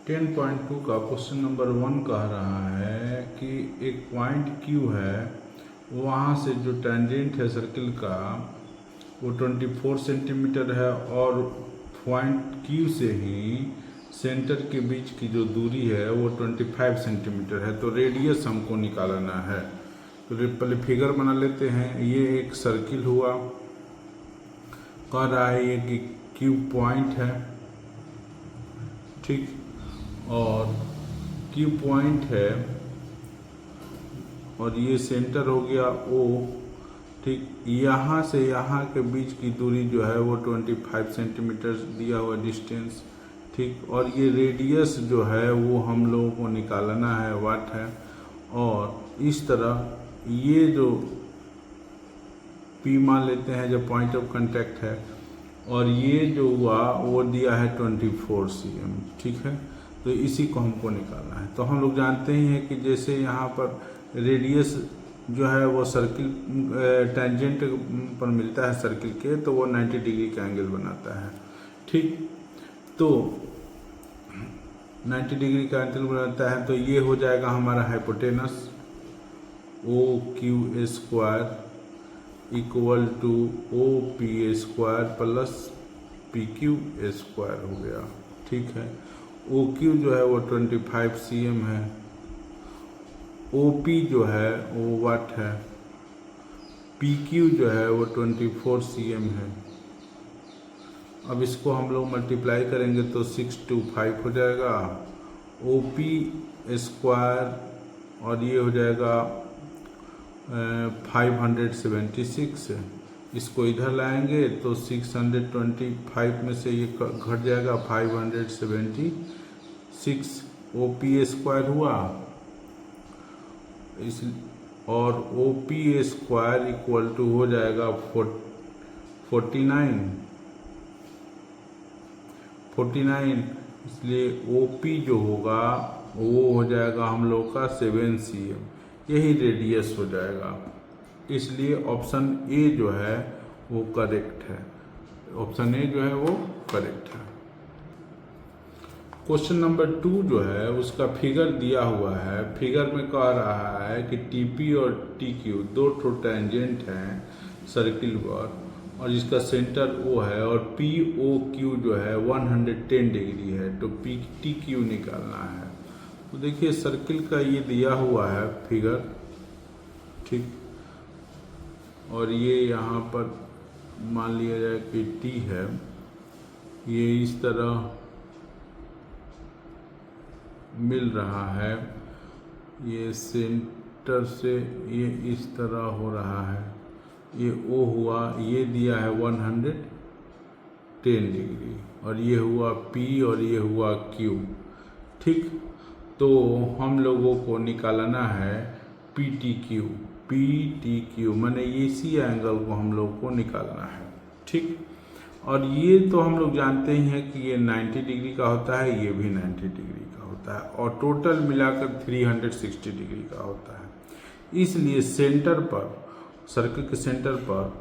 10.2 का question number 1 कह रहा है कि एक पॉइंट Q है, वहाँ से जो टेंजेंट है सर्किल का वो 24 सेंटीमीटर है और पॉइंट Q से ही सेंटर के बीच की जो दूरी है वो 25 सेंटीमीटर है। तो रेडियस हमको निकालना है। तो पहले फिगर बना लेते हैं। ये एक सर्किल हुआ, कह रहा है ये कि Q पॉइंट है, ठीक, और Q पॉइंट है और ये सेंटर हो गया O, ठीक। यहाँ से यहाँ के बीच की दूरी जो है वो 25 सेंटीमीटर दिया हुआ डिस्टेंस, ठीक। और ये रेडियस जो है वो हम लोगों को निकालना है, वाट है। और इस तरह ये जो P मान लेते हैं जो पॉइंट ऑफ कांटेक्ट है, और ये जो हुआ वो दिया है 24 cm, ठीक है। तो इसी को हमको निकालना है। तो हम लोग जानते ही हैं कि जैसे यहाँ पर रेडियस जो है वो सर्किल टेंजेंट पर मिलता है सर्किल के, तो वो 90 डिग्री का एंगल बनाता है, ठीक। तो 90 डिग्री का एंगल बनाता है, तो ये हो जाएगा हमारा hypotenuse OQ square equal to OP square plus PQ square हो गया, ठीक है। OQ जो है वो 25 cm है, OP जो है वो वाट है, PQ जो है वो 24 cm है। अब इसको हम लोग मल्टीप्लाई करेंगे तो 625 हो जाएगा OP स्क्वायर, और ये हो जाएगा 576। इसको इधर लाएंगे तो 625 में से ये घट जाएगा 576, OP स्क्वायर हुआ इस, और OP स्क्वायर इक्वल टू हो जाएगा 49, इसलिए OP जो होगा वो हो जाएगा हम लोग का 7 cm, यही रेडियस हो जाएगा। इसलिए ऑप्शन ए जो है वो करेक्ट है, ऑप्शन ए जो है वो करेक्ट है। क्वेश्चन नंबर 2 जो है उसका फिगर दिया हुआ है। फिगर में कह रहा है कि TP और TQ दो टेंजेंट हैं सर्किल पर, और जिसका सेंटर O है, और POQ जो है 110 डिग्री है। तो PTQ निकालना है। तो देखिए सर्किल का ये दिया हुआ है फिगर, ठीक। और ये यहाँ पर मान लिया जाए कि T है, ये इस तरह मिल रहा है, ये सेंटर से ये इस तरह हो रहा है, ये O हुआ, ये दिया है 110 डिग्री, और ये हुआ P और ये हुआ Q, ठीक। तो हम लोगों को निकालना है PTQ माने इसी एंगल को हम लोग को निकालना है, ठीक। और ये तो हम लोग जानते ही हैं कि ये 90 डिग्री का होता है, ये भी 90 डिग्री का होता है, और टोटल मिलाकर 360 डिग्री का होता है। इसलिए सेंटर पर, सर्किल के सेंटर पर,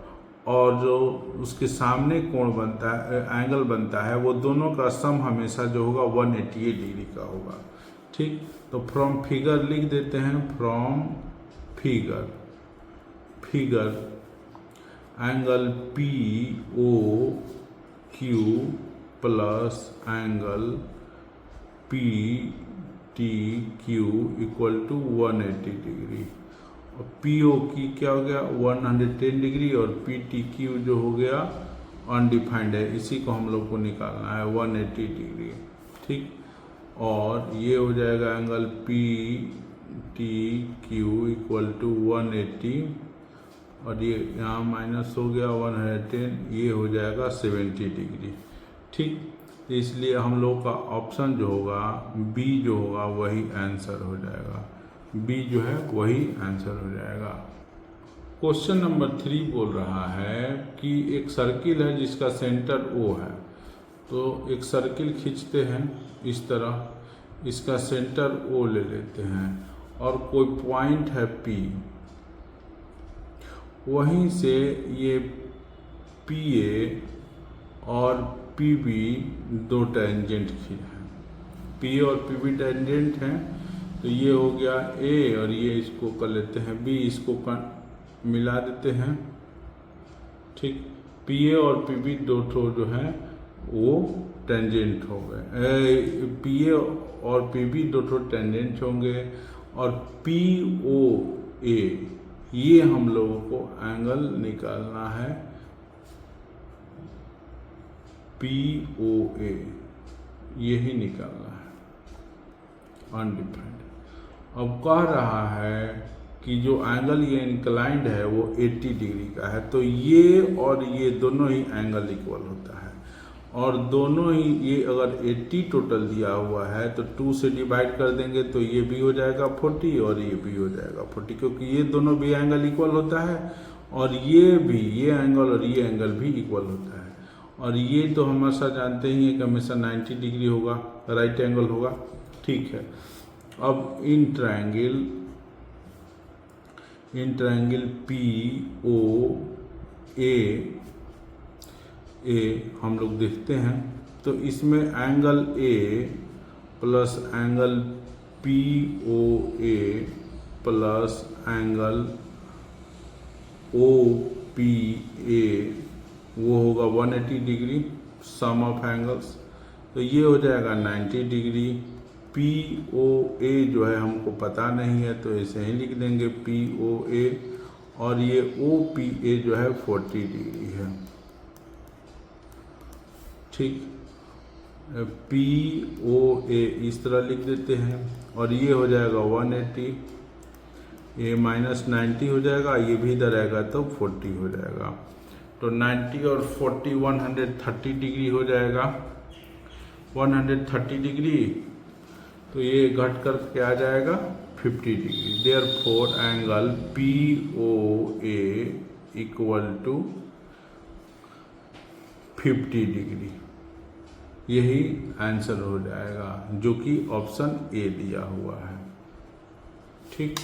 और जो उसके सामने कोण बनता है, एंगल बनता है, वो दोनों का सम हमेशा जो होगा 188 डिग्री का होगा, ठीक। तो फ्रॉम फिगर लिख देते हैं, from figure angle POQ plus angle PTQ equal to 180 degree, और POQ क्या हो गया 110 डिग्री, और PTQ जो हो गया अनडिफाइंड है, इसी को हम लोग को निकालना है 180 डिग्री, ठीक। और ये हो जाएगा एंगल PTQ इक्वल टू 180, और ये यहाँ माइनस हो गया 110, ये हो जाएगा 70 डिग्री, ठीक। इसलिए हम लोग का ऑप्शन जो होगा B जो होगा वही आंसर हो जाएगा, B जो है वही आंसर हो जाएगा। क्वेश्चन नंबर 3 बोल रहा है कि एक सर्किल है जिसका सेंटर O है। तो एक सर्किल खींचते हैं इस तरह, इसका सेंटर O ले लेते हैं, और कोई पॉइंट है P, वहीं से ये PA और PB दो टेंजेंट हैं, पी और पी बी टेंजेंट हैं, तो ये हो गया ए और ये इसको कर लेते हैं बी, इसको मिला देते हैं। ठीक, पी ए और पी बी दो ठो जो है वो टेंजेंट हो गए, पी ए और पी बी दो ठो टेंजेंट होंगे, और पी ओ ए ये हम लोगों को एंगल निकालना है, पी ओ ए यही निकालना है अनडिफाइंड। अब कह रहा है कि जो एंगल ये इंक्लाइंड है वो 80 डिग्री का है, तो ये और ये दोनों ही एंगल इक्वल होता है, और दोनों ही ये अगर 80 टोटल दिया हुआ है तो 2 से डिवाइड कर देंगे तो ये भी हो जाएगा 40 और ये भी हो जाएगा 40, क्योंकि ये दोनों भी एंगल इक्वल होता है, और ये भी, ये एंगल और ये एंगल भी इक्वल होता है। और ये तो हमेशा जानते ही हैं कि हमेशा 90 डिग्री होगा, राइट एंगल होगा। ठीक है, अब इन ट्रायंगल पी ओ ए हम लोग देखते हैं, तो इसमें angle A plus angle P O A plus angle O P A वो होगा 180 डिग्री, सम ऑफ एंगल्स, तो ये हो जाएगा 90 डिग्री। पी ओ ए जो है हमको पता नहीं है तो ऐसे ही लिख देंगे पी ओ ए, और ये ओ पी ए जो है 40 डिग्री है। ठीक, पी ओ ए इस तरह लिख देते हैं, और ये हो जाएगा 180, ये माइनस 90 हो जाएगा, ये भी इधर आएगा तो 40 हो जाएगा, तो 90 और 40 130 डिग्री हो जाएगा। 130 डिग्री तो ये घट कर के आ जाएगा 50 degree. Therefore angle P O A equal to 50 degree, यही आंसर हो जाएगा, जो कि ऑप्शन ए दिया हुआ है। ठीक,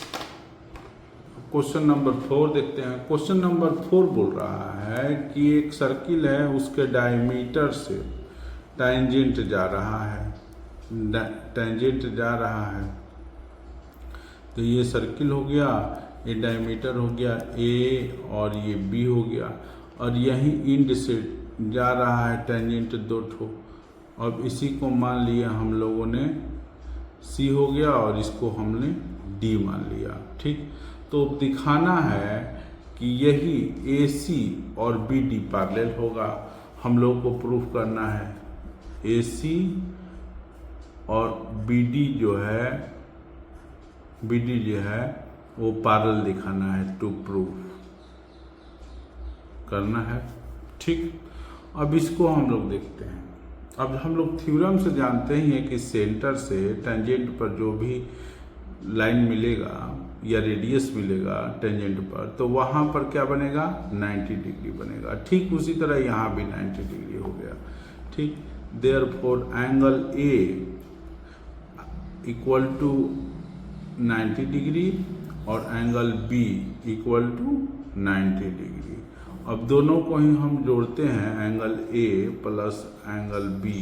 क्वेश्चन नंबर 4 देखते हैं। क्वेश्चन नंबर 4 बोल रहा है कि एक सर्किल है, उसके डायमीटर से टेंजेंट जा रहा है, तो ये सर्किल हो गया, ये डायमीटर हो गया ए और ये बी हो गया, और यही इंड से जा रहा है टेंजेंट दो ठो। अब इसी को मान लिया हम लोगों ने सी हो गया, और इसको हमने डी मान लिया। ठीक, तो दिखाना है कि यही ए सी और बी डी पैरेलल होगा, हम लोग को प्रूफ करना है ए सी और बी डी जो है वो पैरेलल दिखाना है, टू प्रूफ करना है। ठीक, अब इसको हम लोग देखते हैं। अब हम लोग थ्योरम से जानते ही हैं कि सेंटर से टेंजेंट पर जो भी लाइन मिलेगा या रेडियस मिलेगा टेंजेंट पर, तो वहाँ पर क्या बनेगा, 90 डिग्री बनेगा। ठीक उसी तरह यहाँ भी 90 डिग्री हो गया। ठीक, therefore angle A equal to 90 degree और angle B equal to 90 degree. अब दोनों को ही हम जोड़ते हैं, angle A plus angle B,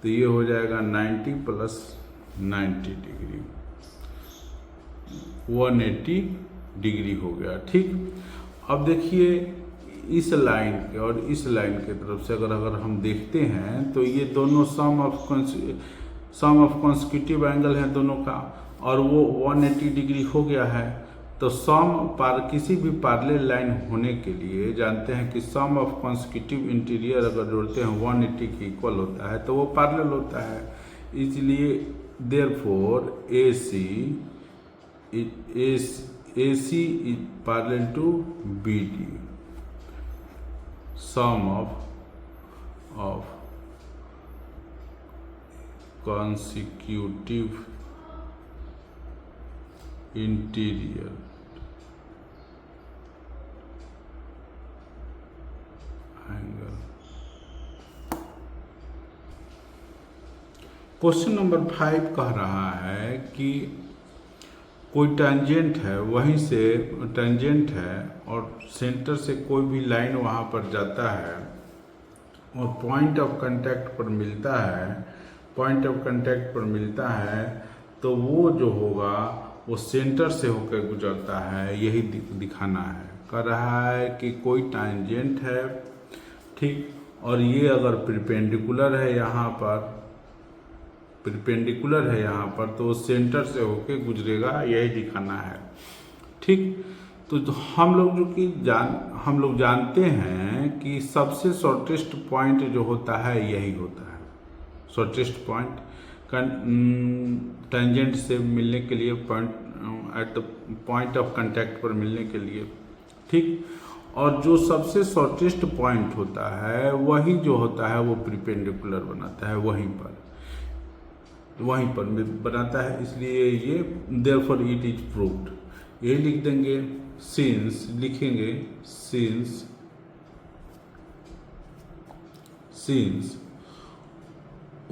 तो ये हो जाएगा 90 प्लस 90 डिग्री, 180 डिग्री हो गया। ठीक, अब देखिए इस लाइन के और इस लाइन के तरफ से अगर हम देखते हैं तो ये दोनों सम ऑफ कॉन्सेक्यूटिव एंगल है दोनों का, और वो 180 डिग्री हो गया है। तो किसी भी पैरेलल लाइन होने के लिए जानते हैं कि सम ऑफ कॉन्सेक्यूटिव इंटीरियर अगर जोड़ते हैं 180 के इक्वल होता है तो वो पैरेलल होता है। इसलिए therefore AC is parallel to BD, sum of consecutive interior angle। Question number 5 कह रहा है कि कोई टेंजेंट है, वहीं से टेंजेंट है और सेंटर से कोई भी लाइन वहाँ पर जाता है और पॉइंट ऑफ कांटेक्ट पर मिलता है, पॉइंट ऑफ कांटेक्ट पर मिलता है तो वो जो होगा वो सेंटर से होकर गुजरता है, यही दिखाना है। कह रहा है कि कोई टैंजेंट है, ठीक, और ये अगर परपेंडिकुलर है यहाँ पर, परपेंडिकुलर है यहाँ पर, तो सेंटर से होकर गुजरेगा, यही दिखाना है, ठीक। तो हम लोग जानते हैं कि सबसे शॉर्टेस्ट पॉइंट जो होता है यही होता है, शॉर्टेस्ट पॉइंट टेंजेंट से मिलने के लिए, point at the point of contact पर मिलने के लिए, ठीक। और जो सबसे शॉर्टेस्ट पॉइंट होता है वही जो होता है वो परपेंडिकुलर बनाता है, वहीं पर बनाता है, इसलिए ये देयरफॉर इट इज प्रूव्ड, ये लिख देंगे। सिंस लिखेंगे, since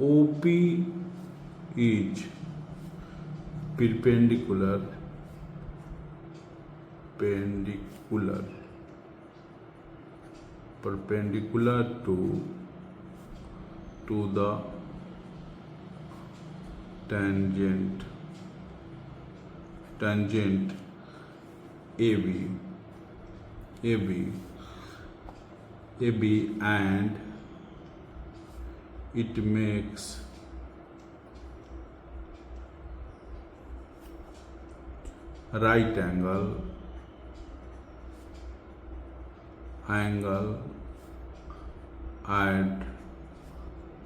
OP is perpendicular to the tangent AB and it makes right angle at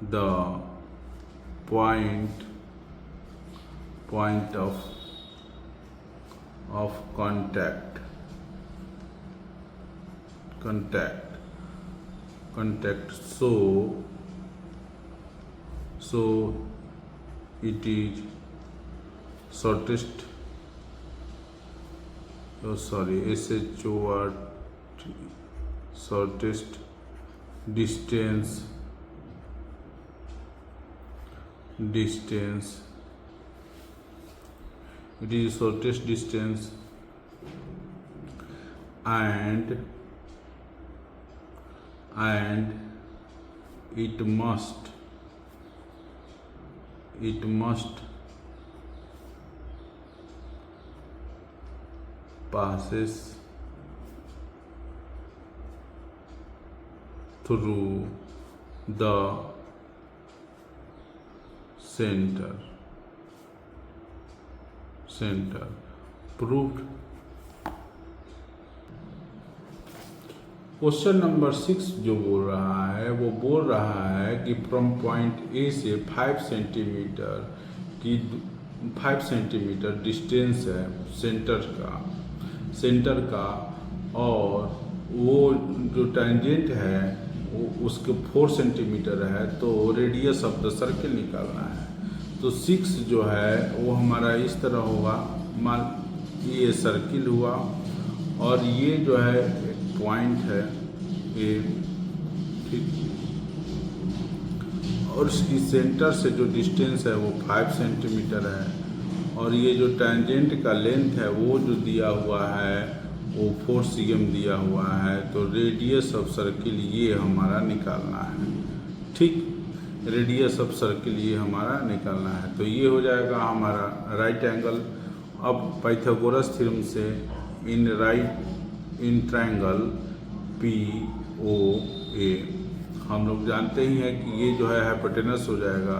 the point of contact. So it is shortest, shortest distance it is shortest distance and it must passes through the center proved। Question number 6 जो बोल रहा है वो बोल रहा है कि from point A से 5 सेंटीमीटर डिस्टेंस है सेंटर का और वो जो टेंजेंट है वो उसके 4 सेंटीमीटर है, तो रेडियस ऑफ द सर्किल निकालना है। तो 6 जो है वो हमारा इस तरह होगा, मान ये सर्किल हुआ और ये जो है एक पॉइंट है ए, ठीक, और इसकी सेंटर से जो डिस्टेंस है वो 5 सेंटीमीटर है और ये जो टेंजेंट का लेंथ है वो जो दिया हुआ है वो 4 cm दिया हुआ है। तो रेडियस ऑफ सर्किल ये हमारा निकालना है, ठीक, रेडियस ऑफ सर्किल ये हमारा निकालना है। तो ये हो जाएगा हमारा राइट एंगल। अब पाइथागोरस थ्योरम से इन ट्रायंगल POA हम लोग जानते ही हैं कि ये जो है हाइपोटेनस हो जाएगा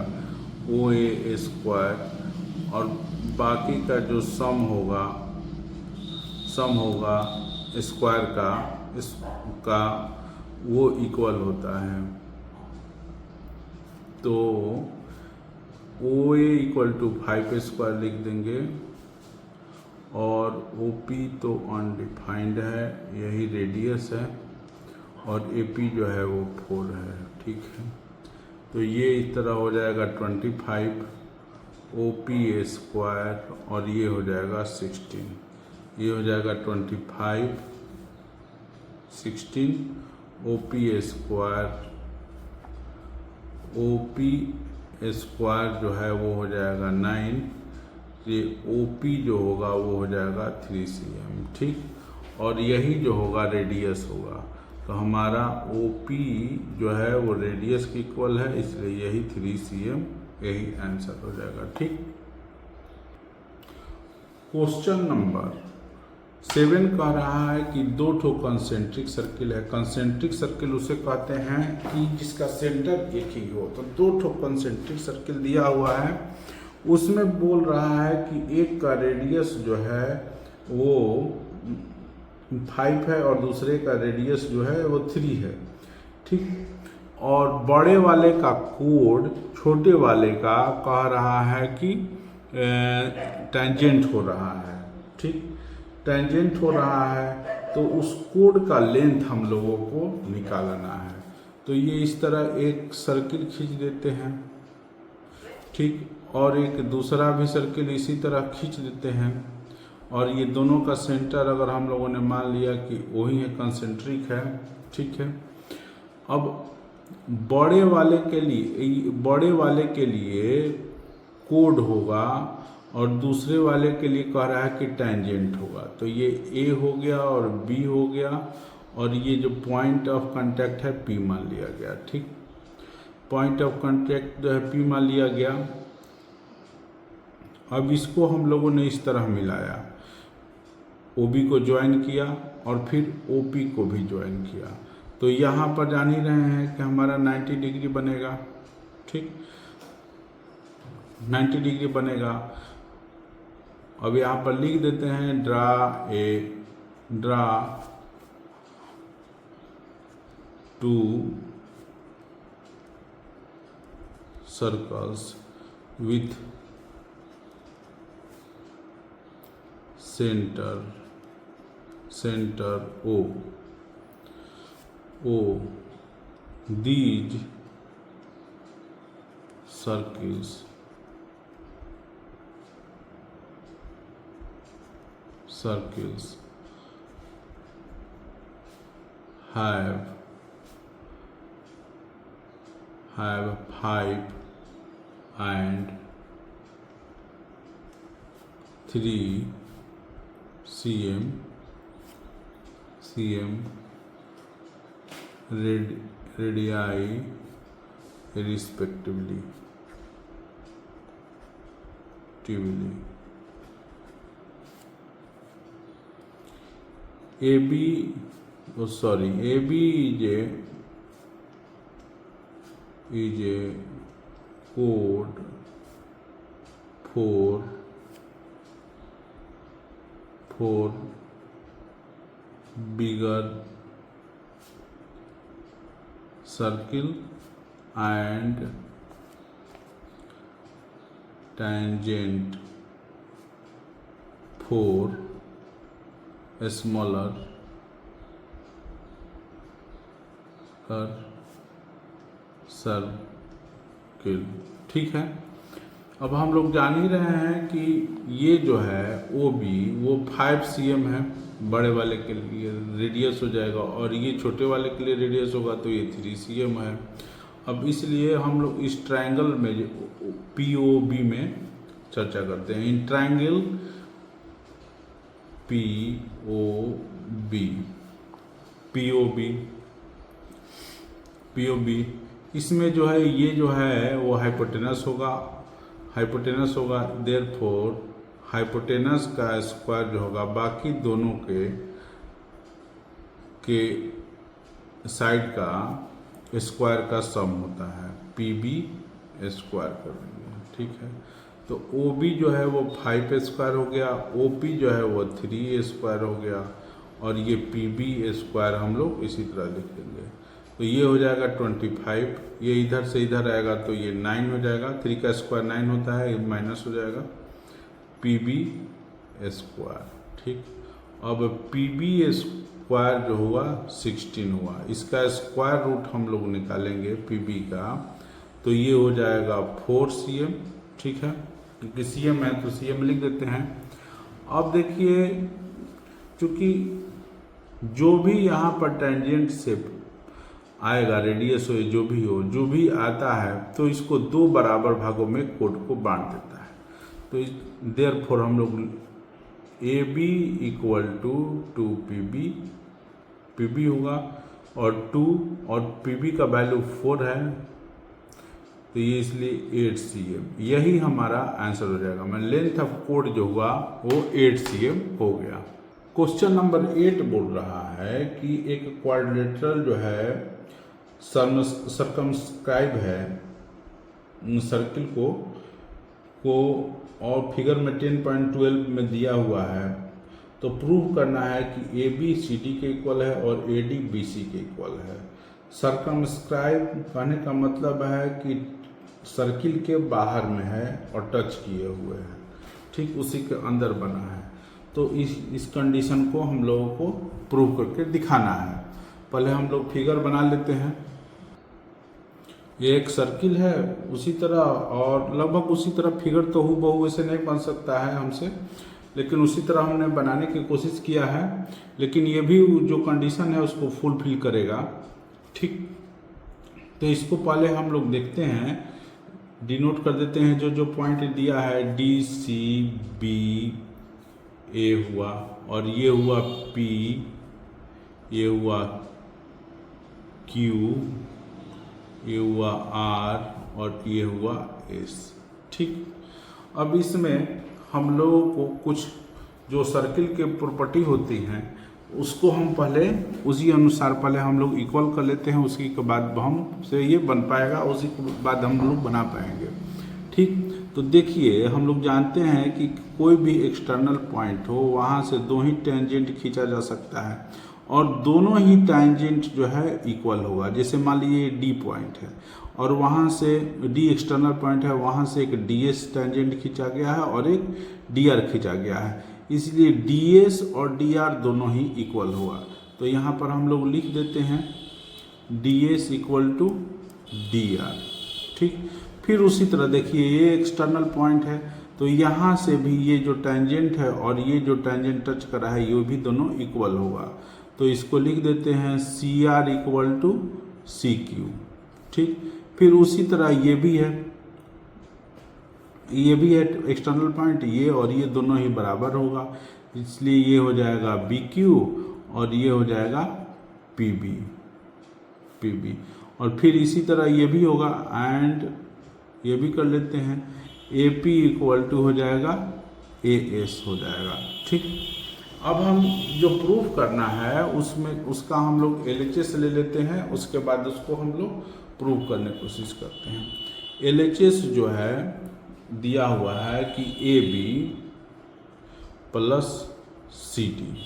OA स्क्वायर और बाकी का जो सम होगा स्क्वायर का वो इक्वल होता है। तो OA = 5 स्क्वायर लिख देंगे और OP तो अनडिफाइंड है, यही रेडियस है और AP जो है वो 4 है, ठीक है। तो ये इस तरह हो जाएगा 25 OPA स्क्वायर और ये हो जाएगा 16, ये हो जाएगा 25 16 OPA स्क्वायर जो है वो हो जाएगा 9, ये OP जो होगा वो हो जाएगा 3 cm, ठीक, और यही जो होगा रेडियस होगा। तो हमारा OP जो है वो रेडियस की इक्वल है, इसलिए यही 3cm यही आंसर हो जाएगा। ठीक। क्वेश्चन नंबर 7 कह रहा है कि 2 ठो कंसेंट्रिक सर्किल है। कंसेंट्रिक सर्किल उसे कहते हैं कि जिसका सेंटर एक ही हो। तो 2 ठो कंसेंट्रिक सर्किल दिया हुआ है, उसमें बोल रहा है कि एक का रेडियस जो है वो 5 है और दूसरे का रेडियस जो है वो 3 है। ठीक। और बड़े वाले का कोड छोटे वाले का कह रहा है कि टेंजेंट हो रहा है। ठीक। टेंजेंट हो रहा है तो उस कोड का लेंथ हम लोगों को निकालना है। तो ये इस तरह एक सर्किल खींच देते हैं। ठीक। और एक दूसरा भी सर्किल इसी तरह खींच देते हैं, और ये दोनों का सेंटर अगर हम लोगों ने मान लिया कि वही है, कंसेंट्रिक है। ठीक है। अब बड़े वाले के लिए कोड होगा और दूसरे वाले के लिए कह रहा है कि टेंजेंट होगा। तो ये A हो गया और B हो गया, और ये जो पॉइंट ऑफ कांटेक्ट है P मान लिया गया। ठीक। पॉइंट ऑफ कांटेक्ट जो है P मान लिया गया। अब इसको हम लोगों ने इस तरह मिलाया, OB को ज्वाइन किया और फिर OP को भी ज्वाइन किया। तो यहाँ पर जान ही रहे हैं कि हमारा 90 डिग्री बनेगा। ठीक। 90 डिग्री बनेगा। अब यहाँ पर लिख देते हैं draw 2 circles with center O. These circles have 5 and 3 cm radii respectively. AB is a code for bigger circle and tangent for a smaller circle. ठीक है। अब हम लोग जान ही रहे हैं कि ये जो है OB वो 5 cm है, बड़े वाले के लिए रेडियस हो जाएगा, और ये छोटे वाले के लिए रेडियस होगा तो ये 3 cm है। अब इसलिए हम लोग इस ट्रायंगल में POB में चर्चा करते हैं। इन ट्रायंगल POB इसमें जो है ये जो है वो हाइपोटेनस होगा। देयरफॉर हाइपोटेनस का स्क्वायर जो होगा बाकी दोनों के साइड का स्क्वायर का सम होता है, PB स्क्वायर कर देंगे। ठीक है। तो OB जो है वो 5 स्क्वायर हो गया, OP जो है वो 3 स्क्वायर हो गया, और ये PB स्क्वायर हम लोग इसी तरह लिख देंगे। तो ये हो जाएगा 25, ये इधर से इधर आएगा तो ये 9 हो जाएगा। 3 का स्क्वायर 9 होता है, ये माइनस हो जाएगा PB स्क्वायर। ठीक। अब PB स्क्वायर जो हुआ 16 हुआ, इसका स्क्वायर रूट हम लोग निकालेंगे PB का, तो ये हो जाएगा 4 cm। ठीक है। क्योंकि cm है तो cm लिख देते हैं। अब देखिए, चूँकि जो भी यहाँ पर टेंजेंट से आएगा, रेडियस हो जो भी आता है, तो इसको 2 बराबर भागों में कोड को बांट देता है। तो देयरफॉर हम लोग AB = 2 PB होगा, और 2 और पीबी का वैल्यू 4 है, तो ये इसलिए 8 cm यही हमारा आंसर हो जाएगा। मैं लेंथ ऑफ कोड जो हुआ वो 8 cm हो गया। क्वेश्चन नंबर 8 बोल रहा है कि एक क्वाड्रिलेटरल जो है सर्कमस्क्राइब है सर्किल को और फिगर में 10.12 में दिया हुआ है, तो प्रूव करना है कि ए बी सी डी के इक्वल है और ए डी बी सी के इक्वल है। सर्कमस्क्राइब कहने का मतलब है कि सर्किल के बाहर में है और टच किए हुए हैं, ठीक उसी के अंदर बना है। तो इस कंडीशन को हम लोगों को प्रूव करके दिखाना है। पहले हम लोग फिगर बना लेते हैं। ये एक सर्किल है उसी तरह, और लगभग उसी तरह फिगर तो हूबहू वैसे नहीं बन सकता है हमसे, लेकिन उसी तरह हमने बनाने की कोशिश किया है। लेकिन ये भी जो कंडीशन है उसको फुलफिल करेगा, ठीक। तो इसको पहले हम लोग देखते हैं, डिनोट कर देते हैं जो पॉइंट दिया है, डी सी बी ए हुआ, और ये हुआ पी, ये हुआ क्यू, ये हुआ आर और ये हुआ एस, ठीक। अब इसमें हम लोगों को कुछ जो सर्किल के प्रॉपर्टी होती हैं उसको हम पहले उसी अनुसार पहले हम लोग इक्वल कर लेते हैं, उसी के बाद हम से ये बन पाएगा, उसी के बाद हम लोग बना पाएंगे, ठीक। तो देखिए हम लोग जानते हैं कि कोई भी एक्सटर्नल पॉइंट हो वहाँ से 2 ही टेंजेंट खींचा जा सकता है और दोनों ही टेंजेंट जो है इक्वल होगा। जैसे मान लीजिए डी पॉइंट है और वहाँ से डी एक्सटर्नल पॉइंट है, वहाँ से एक डी एस टेंजेंट खींचा गया है और एक डी आर खींचा गया है, इसलिए डी एस और डी आर दोनों ही इक्वल हुआ। तो यहाँ पर हम लोग लिख देते हैं D S equal to D R, ठीक। फिर उसी तरह देखिए ये एक्सटर्नल पॉइंट है, तो यहाँ से भी ये जो टेंजेंट है और ये जो टेंजेंट टच कर रहा है ये भी दोनों इक्वल होगा। तो इसको लिख देते हैं C R equal to C Q, ठीक। फिर उसी तरह ये भी है एक्सटर्नल पॉइंट, ये और ये दोनों ही बराबर होगा, इसलिए ये हो जाएगा बी क्यू और ये हो जाएगा पी बी। और फिर इसी तरह ये भी होगा एंड ये भी कर लेते हैं, ए पी इक्वल टू हो जाएगा ए एस हो जाएगा, ठीक। अब हम जो प्रूफ करना है उसमें उसका हम लोग LHS ले लेते हैं, उसके बाद उसको हम लोग प्रूफ करने की कोशिश करते हैं। LHS जो है दिया हुआ है कि A B plus C D.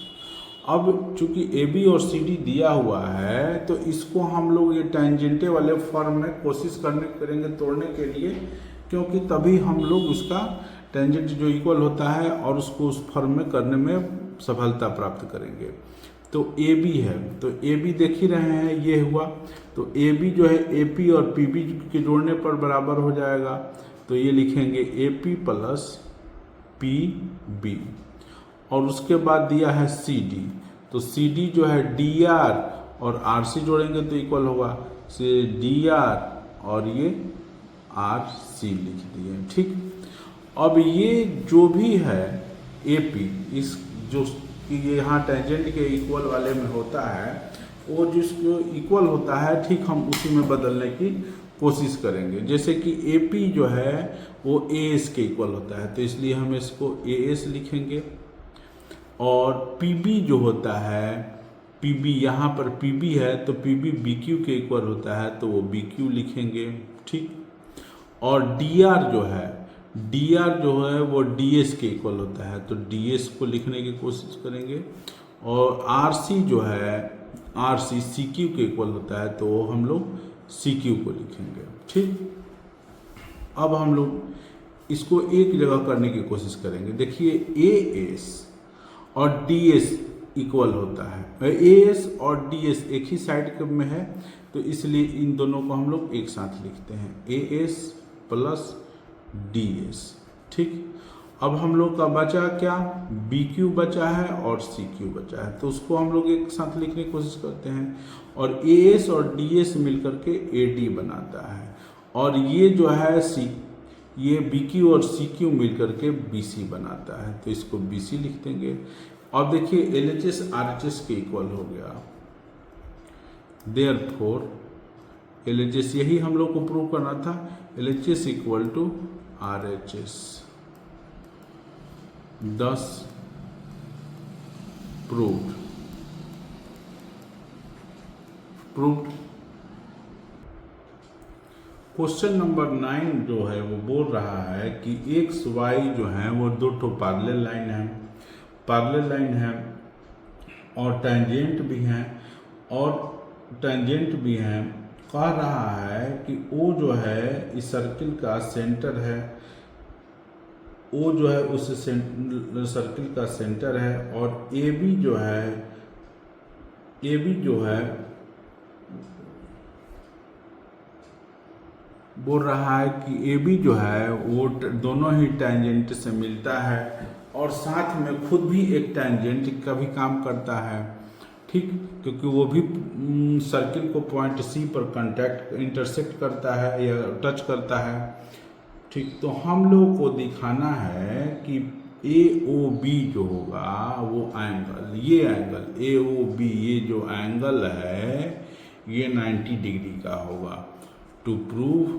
अब चूंकि ए बी और सी डी दिया हुआ है तो इसको हम लोग ये टेंजेंटे वाले फॉर्म में कोशिश करेंगे तोड़ने के लिए, क्योंकि तभी हम लोग उसका टेंजेंट जो इक्वल होता है और उसको उस फॉर्म में करने में सफलता प्राप्त करेंगे। तो ए बी है, तो ए बी देख ही रहे हैं ये हुआ, तो ए बी जो है ए पी और पी बी के जोड़ने पर बराबर हो जाएगा। तो ये लिखेंगे A P plus P B, और उसके बाद दिया है सी डी, तो सी डी जो है डी आर और आर सी जोड़ेंगे तो इक्वल होगा, से डी आर और ये आर सी लिख दिए, ठीक। अब ये जो भी है ए पी, इस जो कि यहाँ टेंजेंट के इक्वल वाले में होता है वो जिसको इक्वल होता है, ठीक, हम उसी में बदलने की कोशिश करेंगे। जैसे कि ए पी जो है वो ए एस के इक्वल होता है, तो इसलिए हम इसको ए एस लिखेंगे, और पी बी जो होता है पी बी, यहाँ पर पी बी है तो पी बी बी क्यू के इक्वल होता है तो वो बी क्यू लिखेंगे, ठीक। और डी आर जो है वो डी एस के इक्वल होता है तो डी एस को लिखने की कोशिश करेंगे, और आर सी जो है आर सी सी क्यू के इक्वल होता है तो हम लोग सी क्यू को लिखेंगे, ठीक। अब हम लोग इसको एक जगह करने की कोशिश करेंगे। देखिए ए एस और डी एस इक्वल होता है, ए एस और डी एस एक ही साइड में है, तो इसलिए इन दोनों को हम लोग एक साथ लिखते हैं A S plus D S, ठीक। अब हम लोग का बचा क्या, बी क्यू बचा है और सी क्यू बचा है, तो उसको हम लोग एक साथ लिखने की कोशिश करते हैं, और ए एस और डी एस मिलकर के ए डी बनाता है, और ये जो है सी, ये बी क्यू और सी क्यू मिलकर के बी सी बनाता है, तो इसको बी सी लिख देंगे। अब देखिए L H S R H S के इक्वल हो गया, देयरफॉर LHS, यही हम लोग को प्रूव करना था, LHS equal to RHS, 10 proved. Question number 9 जो है वो बोल रहा है कि एक्स वाई जो है वो दो ठो पैरेलल लाइन है और टेंजेंट भी हैं, कह रहा है कि O जो है इस सर्किल का सेंटर है, O जो है उस सर्किल का सेंटर है, और AB जो है बोल रहा है कि AB जो है वो दोनों ही टेंजेंट से मिलता है और साथ में खुद भी एक टेंजेंट का भी काम करता है, ठीक, क्योंकि वो भी सर्किल को पॉइंट C पर इंटरसेक्ट करता है या टच करता है, ठीक। तो हम लोगों को दिखाना है कि AOB जो होगा वो एंगल, ये एंगल AOB, ये जो एंगल है ये 90 डिग्री का होगा। To prove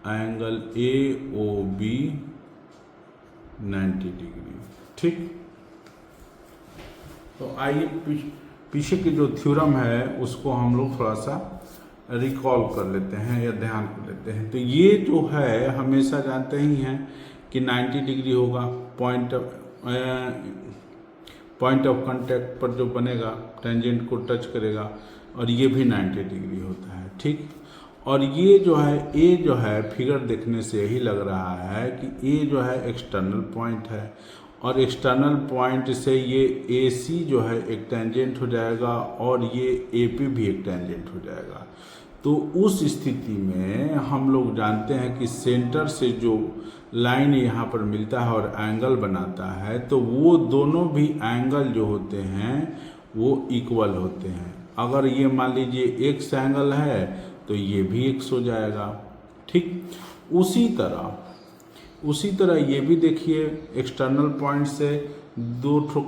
angle AOB 90 degree, ठीक। तो आइए पीछे की जो थ्योरम है उसको हम लोग थोड़ा सा रिकॉल कर लेते हैं या ध्यान कर लेते हैं। तो ये जो है हमेशा जानते ही हैं कि 90 डिग्री होगा, पॉइंट ऑफ कांटेक्ट पर जो बनेगा टेंजेंट को टच करेगा, और ये भी 90 डिग्री होता है, ठीक। और ये जो है A जो है फिगर देखने से यही लग रहा है कि A जो है एक्सटर्नल पॉइंट है, और एक्सटर्नल पॉइंट से ये AC जो है एक टेंजेंट हो जाएगा और ये AP भी एक टेंजेंट हो जाएगा। तो उस स्थिति में हम लोग जानते हैं कि सेंटर से जो लाइन यहाँ पर मिलता है और एंगल बनाता है, तो वो दोनों भी एंगल जो होते हैं वो इक्वल होते हैं। अगर ये मान लीजिए x एंगल है तो ये भी x हो जाएगा, ठीक। उसी तरह ये भी देखिए, एक्सटर्नल पॉइंट से दो ठो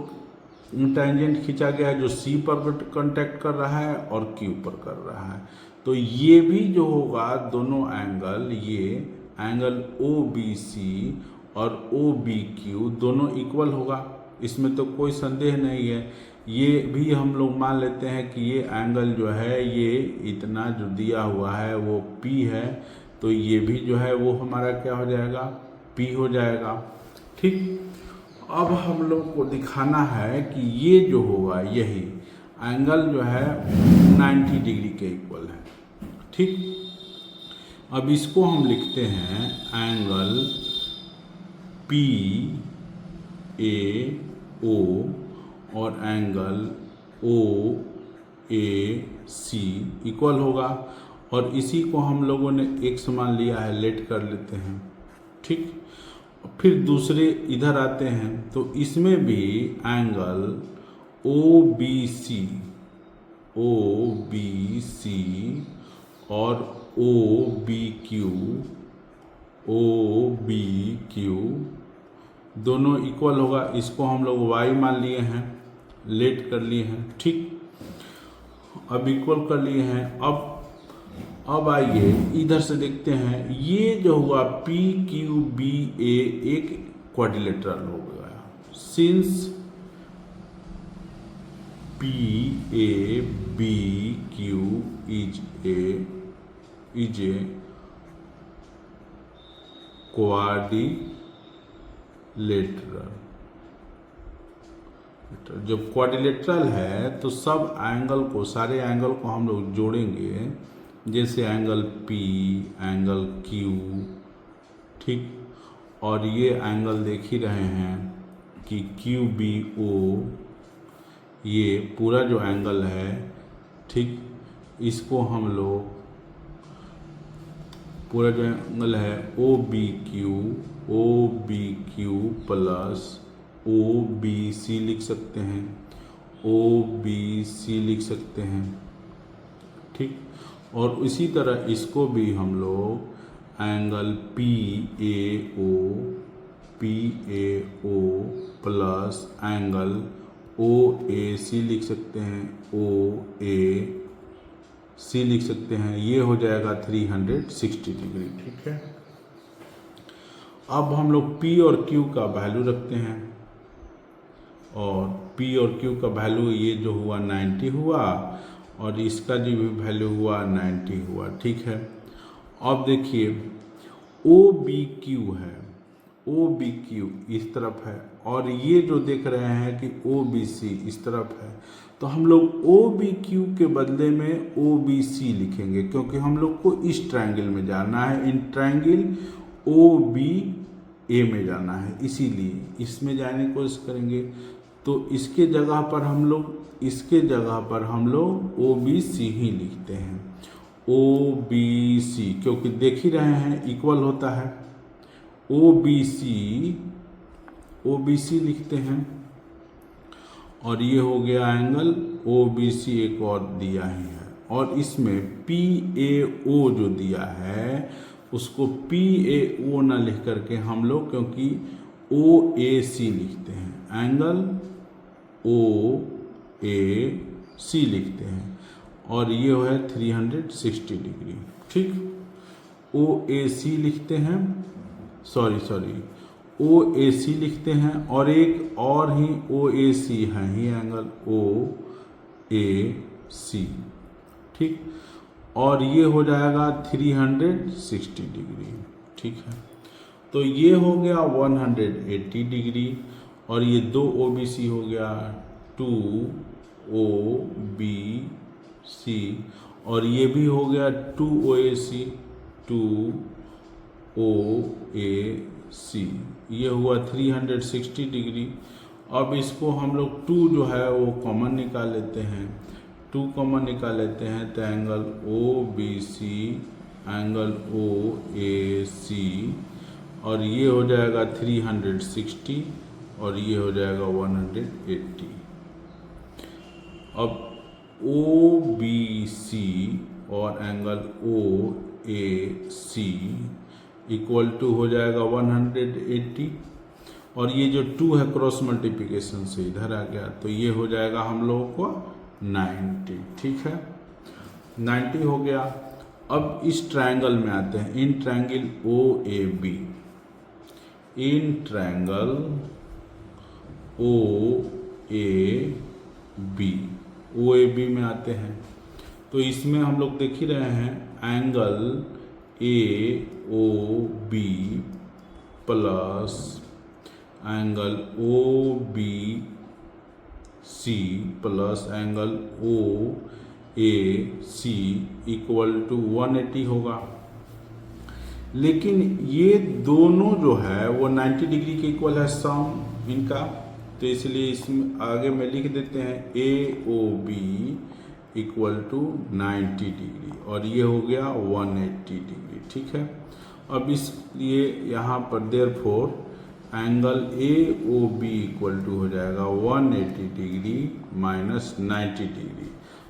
टेंजेंट खींचा गया है जो C पर कांटेक्ट कर रहा है और Q पर कर रहा है, तो ये भी जो होगा दोनों एंगल, ये एंगल OBC और OBQ दोनों इक्वल होगा, इसमें तो कोई संदेह नहीं है। ये भी हम लोग मान लेते हैं कि ये एंगल जो है ये इतना जो दिया हुआ है वो P है, तो ये भी जो है वो हमारा क्या हो जाएगा, P हो जाएगा, ठीक। अब हम लोग को दिखाना है कि ये जो होगा यही एंगल जो है 90 डिग्री के इक्वल है, ठीक। अब इसको हम लिखते हैं एंगल PAO और एंगल OAC इक्वल होगा, और इसी को हम लोगों ने एक समान लिया है, लेट कर लेते हैं, ठीक। फिर दूसरे इधर आते हैं तो इसमें भी एंगल OBC और OBQ दोनों इक्वल होगा। इसको हम लोग y मान लिए हैं, लेट कर लिए हैं, ठीक। अब इक्वल कर लिए हैं। अब आइए इधर से देखते हैं, ये जो हुआ PQBA एक क्वाड्रिलेटरल हो गया, since PABQ is a quadrilateral. जब क्वाड्रिलेटरल है तो सब एंगल को, सारे एंगल को हम लोग जोड़ेंगे, जैसे एंगल P, एंगल Q, ठीक। और ये एंगल देख ही रहे हैं कि QBO, ये पूरा जो एंगल है, ठीक, इसको हम लोग पूरा जो एंगल है OBQ प्लस OBC लिख सकते हैं, OBC लिख सकते हैं, ठीक। और इसी तरह इसको भी हम लोग angle PAO PAO plus angle OAC लिख सकते हैं, OAC लिख सकते हैं, ये हो जाएगा 360 डिग्री। ठीक है, अब हम लोग P और Q का वैल्यू रखते हैं, और P और Q का वैल्यू ये जो हुआ 90 हुआ, और इसका जो भी वैल्यू हुआ 90 हुआ। ठीक है, अब देखिए OBQ है, OBQ इस तरफ है, और ये जो देख रहे हैं कि OBC इस तरफ है, तो हम लोग OBQ के बदले में OBC लिखेंगे, क्योंकि हम लोग को इस ट्रायंगल में जाना है, इन ट्रायंगल OBA में जाना है, इसीलिए इसमें जाने की कोशिश करेंगे। तो इसके जगह पर हम लोग OBC ही लिखते हैं, OBC, क्योंकि देख ही रहे हैं इक्वल होता है। OBC लिखते हैं, और ये हो गया एंगल OBC, एक और दिया ही है, और इसमें PAO जो दिया है उसको PAO ना लिख करके हम लोग, क्योंकि OAC लिखते हैं, एंगल OAC लिखते हैं, और ये है 360 डिग्री। ठीक, OAC लिखते हैं, OAC लिखते हैं, और एक और ही OAC है ही एंगल OAC। ठीक, और ये हो जाएगा 360 डिग्री। ठीक है, तो ये हो गया 180 डिग्री, और ये 2 OBC हो गया 2OBC, और ये भी हो गया 2 OAC 2OAC, ये हुआ 360 डिग्री। अब इसको हम लोग 2 जो है वो कॉमन निकाल लेते हैं, 2 कॉमन निकाल लेते हैं, तो एंगल OBC एंगल OAC, और ये हो जाएगा 360, और ये हो जाएगा 180। अब OBC और एंगल OAC इक्वल टू हो जाएगा 180, और ये जो 2 है क्रॉस मल्टीप्लिकेशन से इधर आ गया, तो ये हो जाएगा हम लोगों को 90। ठीक है, 90 हो गया। अब इस ट्रायंगल में आते हैं, in triangle OAB, in triangle OAB में आते हैं, तो इसमें हम लोग देख ही रहे हैं angle AOB plus angle OBC plus angle OAC equal to 180 होगा। लेकिन ये दोनों जो है वो 90 डिग्री के इक्वल है सम इनका, तो इसलिए इसमें आगे में लिख देते हैं AOB इक्वल टू 90 डिग्री, और ये हो गया 180 डिग्री। ठीक है, अब इसलिए यहाँ पर therefore angle AOB equal to हो जाएगा 180 डिग्री माइनस 90 डिग्री।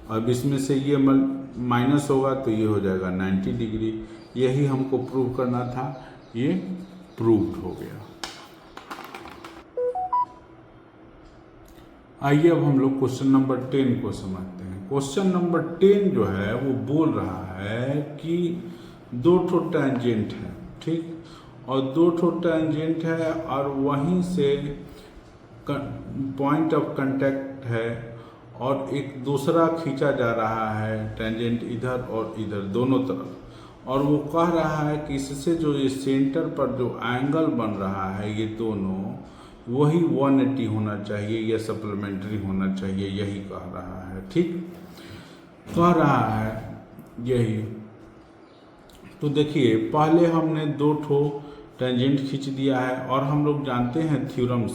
अब इसमें से ये माइनस होगा तो ये हो जाएगा 90 डिग्री। यही हमको प्रूव करना था, ये प्रूव्ड हो गया। आइए अब हम लोग क्वेश्चन नंबर 10 को समझते हैं। क्वेश्चन नंबर 10 जो है वो बोल रहा है कि 2 ठो टेंजेंट है, ठीक, और 2 ठो टेंजेंट है, और वहीं से पॉइंट ऑफ कांटेक्ट है, और एक दूसरा खींचा जा रहा है टेंजेंट इधर और इधर दोनों तरफ, और वो कह रहा है कि इससे जो ये सेंटर पर जो एंगल बन रहा है ये दोनों वही 180 होना चाहिए या सप्लीमेंट्री होना चाहिए, यही कह रहा है। ठीक, कह रहा है यही। तो देखिए पहले हमने 2 ठो टेंजेंट खींच दिया है, और हम लोग जानते हैं थ्योरम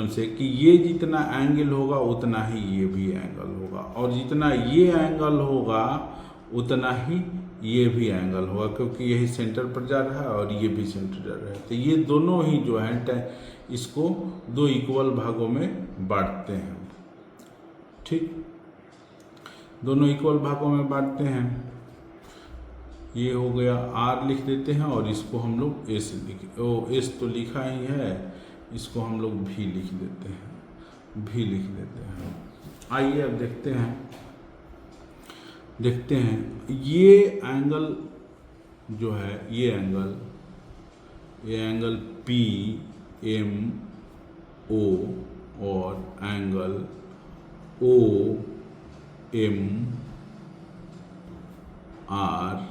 से कि ये जितना एंगल होगा उतना ही ये भी एंगल होगा, और जितना ये एंगल होगा उतना ही ये भी एंगल होगा, क्योंकि यही सेंटर पर जा रहा है और ये भी सेंटर जा रहा है। तो ये दोनों ही जो है इसको 2 इक्वल भागों में बांटते हैं। ठीक, दोनों इक्वल भागों में बांटते हैं। ये हो गया आर लिख देते हैं और इसको हम लोग एस एस तो लिखा ही है, इसको हम लोग भी लिख देते हैं। आइए अब देखते हैं ये एंगल जो है, ये एंगल पी एम ओ और angle O M R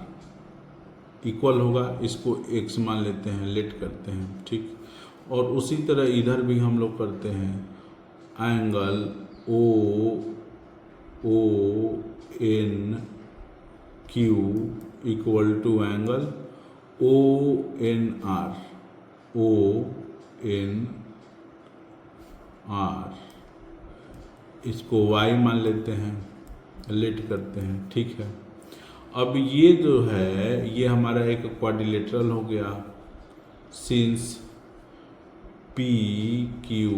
equal होगा। इसको एक्स मान लेते हैं, लेट करते हैं, ठीक। और उसी तरह इधर भी हम लोग करते हैं, angle O N Q equal to angle O N R, इसको y मान लेते हैं, लेट करते हैं, ठीक है। अब ये जो है ये हमारा एक क्वाड्रिलेटरल हो गया, since P Q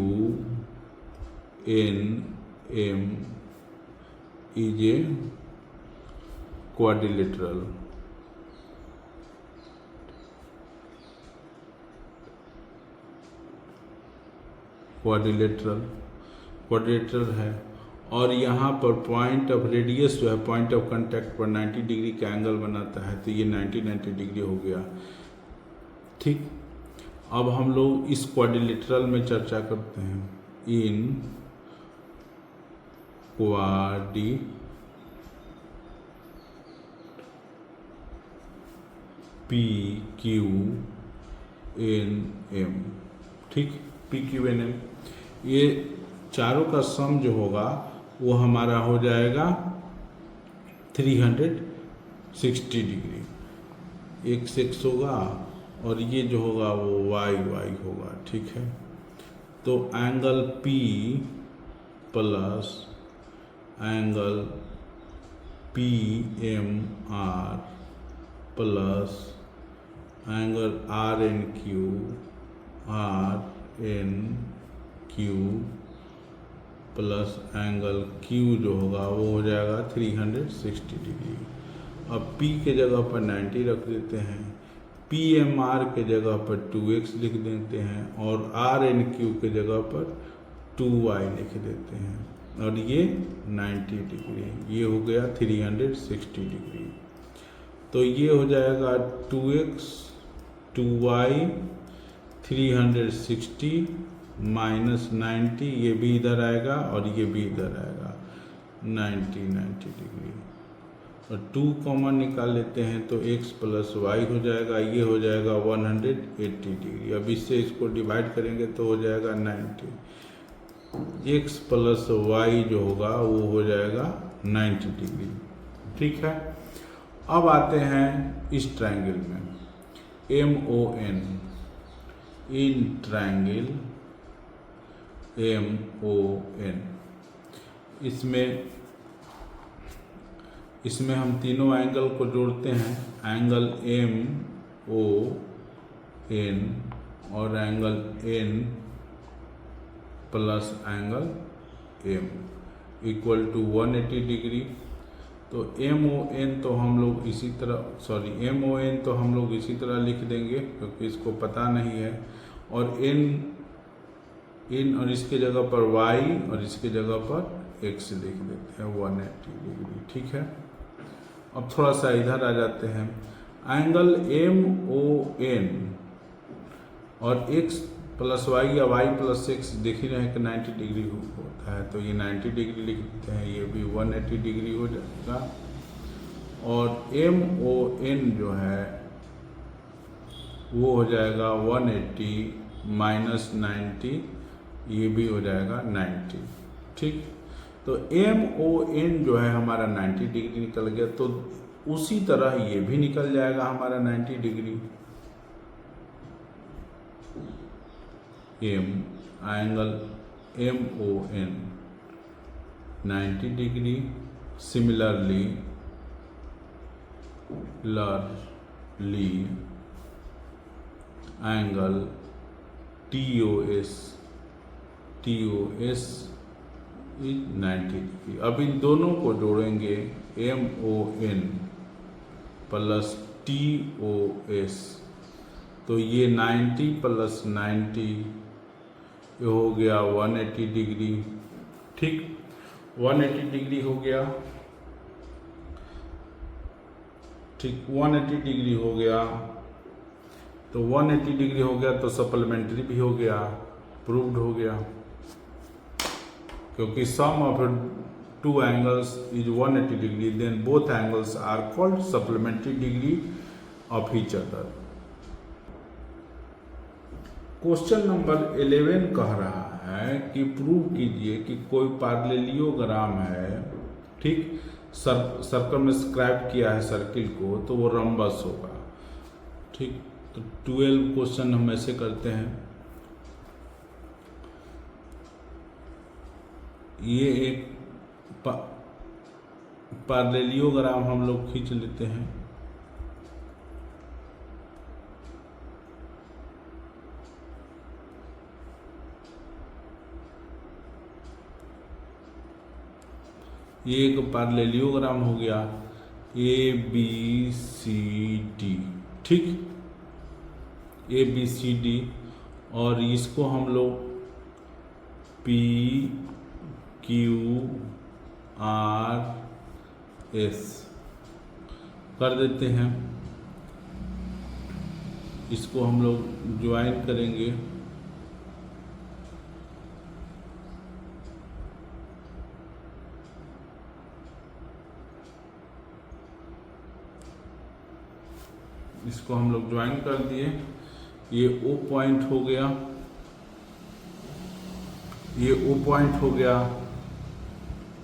N M is a quadrilateral. Quadrilateral है और यहाँ पर पॉइंट ऑफ रेडियस जो है, पॉइंट ऑफ कांटेक्ट पर 90 डिग्री का एंगल बनाता है, तो ये 90 डिग्री हो गया, ठीक। अब हम लोग इस क्वाड्रिलेटरल में चर्चा करते हैं, इन quadri P Q N M, ठीक, पी क्यू एन एम, ये चारों का सम जो होगा वो हमारा हो जाएगा 360 डिग्री, x होगा और ये जो होगा वो y होगा, ठीक है। तो angle P plus angle PMR plus angle RNQ plus angle Q जो होगा वो हो जाएगा 360 डिग्री। अब P के जगह पर 90 रख देते हैं, PMR के जगह पर 2x लिख देते हैं और RNQ के जगह पर 2y लिख देते हैं और ये 90 डिग्री, ये हो गया 360 डिग्री। तो ये हो जाएगा 2x 2y 360 माइनस 90, ये भी इधर आएगा और ये भी इधर आएगा, 90 डिग्री। और 2 कॉमन निकाल लेते हैं तो x प्लस वाई हो जाएगा, ये हो जाएगा 180 डिग्री। अब इससे इसको डिवाइड करेंगे तो हो जाएगा 90, x प्लस वाई जो होगा वो हो जाएगा 90 डिग्री, ठीक है। अब आते हैं इस ट्रायंगल में, MON, इन ट्रायंगल MON, इसमें हम तीनों एंगल को जोड़ते हैं, एंगल MON और angle N plus angle M equal to 180 degree. तो MON तो हम लोग इसी तरह लिख देंगे क्योंकि इसको पता नहीं है, और N और इसके जगह पर Y और इसके जगह पर X लिख देते हैं 180 डिग्री, ठीक है। अब थोड़ा सा इधर आ जाते हैं, एंगल MON और X प्लस वाई या y प्लस एक्स देख ही रहे हैं कि 90 डिग्री होता है, तो ये 90 डिग्री लिख देते हैं, ये भी 180 डिग्री हो जाएगा। और MON जो है वो हो जाएगा 180 माइनस 90, ये भी हो जाएगा 90, ठीक। तो MON जो है हमारा 90 डिग्री निकल गया, तो उसी तरह ये भी निकल जाएगा हमारा 90 degree. Angle MON 90 degree, similarly angle TOS is 90 degree. अब इन दोनों को जोड़ेंगे, MON प्लस TOS। तो ये 90 प्लस 90 ये हो गया 180 डिग्री। ठीक, 180 डिग्री हो गया। ठीक, 180 डिग्री हो गया। तो 180 डिग्री हो गया तो सप्लीमेंट्री भी हो गया, प्रूव्ड हो गया, क्योंकि sum of two angles is 180 degree, then both angles are called supplementary degree of each other. Question number 11 कह रहा है कि प्रूव कीजिए कि कोई पार्लेलियोग्राम है, ठीक, सर्कल में स्क्राइब किया है सर्किल को, तो वो रम्बस होगा। ठीक, तो 12 क्वेश्चन हम ऐसे करते हैं। ये एक पार्लेलियोग्राम हम लोग खींच लेते हैं। ये एक पार्लेलियोग्राम हो गया ABCD। ठीक, ABCD, और इसको हम लोग PQRS कर देते हैं। इसको हम लोग ज्वाइन करेंगे। इसको हम लोग ज्वाइन कर दिए। ये O पॉइंट हो गया, ये O पॉइंट हो गया।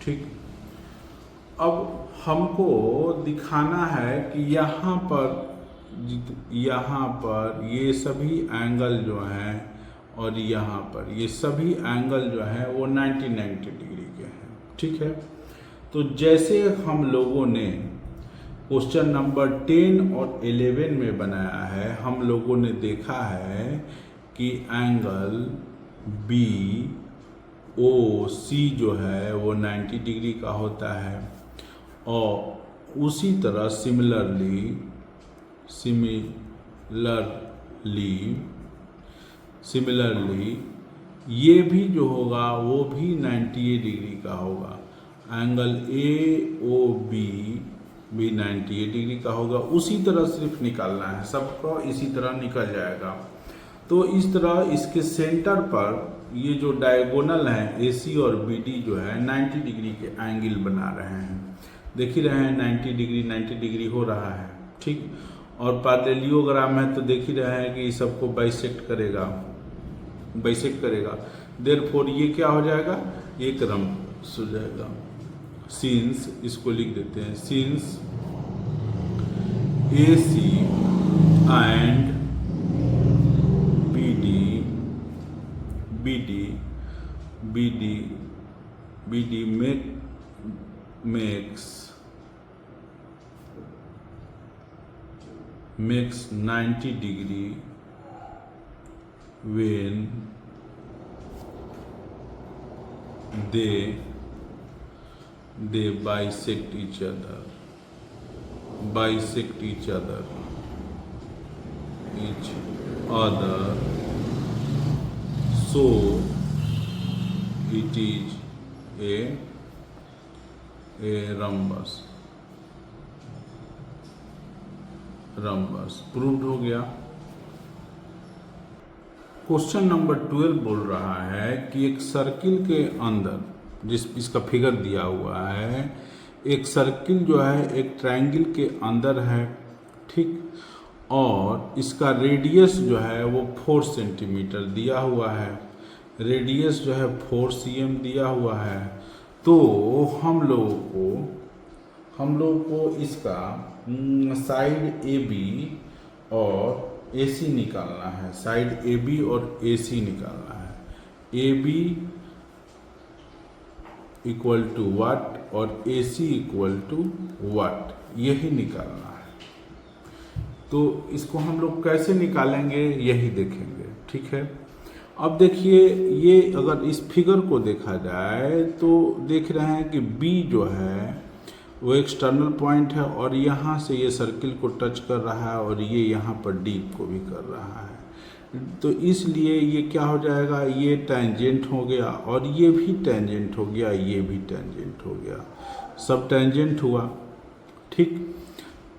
ठीक, अब हमको दिखाना है कि यहाँ पर ये सभी एंगल जो हैं और यहाँ पर ये सभी एंगल जो हैं वो 90 डिग्री के हैं। ठीक है, तो जैसे हम लोगों ने क्वेश्चन नंबर 10 और 11 में बनाया है, हम लोगों ने देखा है कि एंगल BOC जो है वो 90 डिग्री का होता है, और उसी तरह सिमिलरली ये भी जो होगा वो भी 90 डिग्री का होगा। एंगल AOB भी 98 डिग्री का होगा। उसी तरह सिर्फ निकालना है, सबको इसी तरह निकल जाएगा। तो इस तरह इसके सेंटर पर ये जो डायगोनल हैं AC और BD जो है 90 डिग्री के एंगल बना रहे हैं। देख ही रहे हैं 90 डिग्री हो रहा है। ठीक, और पार्लेलियोग्राम है तो देख ही रहे हैं कि इस सबको बाइसेक्ट करेगा। देयरफॉर ये क्या हो जाएगा, एक रम्बस हो जाएगा। सिंस, इसको लिख देते हैं, since AC and BD makes 90 degree when they bisect each other, so it is a rhombus। Proved हो गया। क्वेश्चन नंबर 12 बोल रहा है कि एक सर्किल के अंदर, इसका फिगर दिया हुआ है, एक सर्किल जो है एक ट्रायंगल के अंदर है। ठीक, और इसका रेडियस जो है वो 4 सेंटीमीटर दिया हुआ है, रेडियस जो है 4 cm दिया हुआ है। तो हम लोगों को इसका साइड AB और AC निकालना है, साइड AB और AC निकालना है। AB इक्वल टू वाट और AC इक्वल टू वाट, यही निकालना है। तो इसको हम लोग कैसे निकालेंगे यही देखेंगे। ठीक है, अब देखिए, ये अगर इस फिगर को देखा जाए तो देख रहे हैं कि B जो है वो एक्सटर्नल पॉइंट है और यहाँ से ये सर्किल को टच कर रहा है और ये यहाँ पर डी को भी कर रहा है। तो इसलिए ये क्या हो जाएगा, ये टेंजेंट हो गया और ये भी टेंजेंट हो गया, ये भी टेंजेंट हो गया, सब टेंजेंट हुआ। ठीक,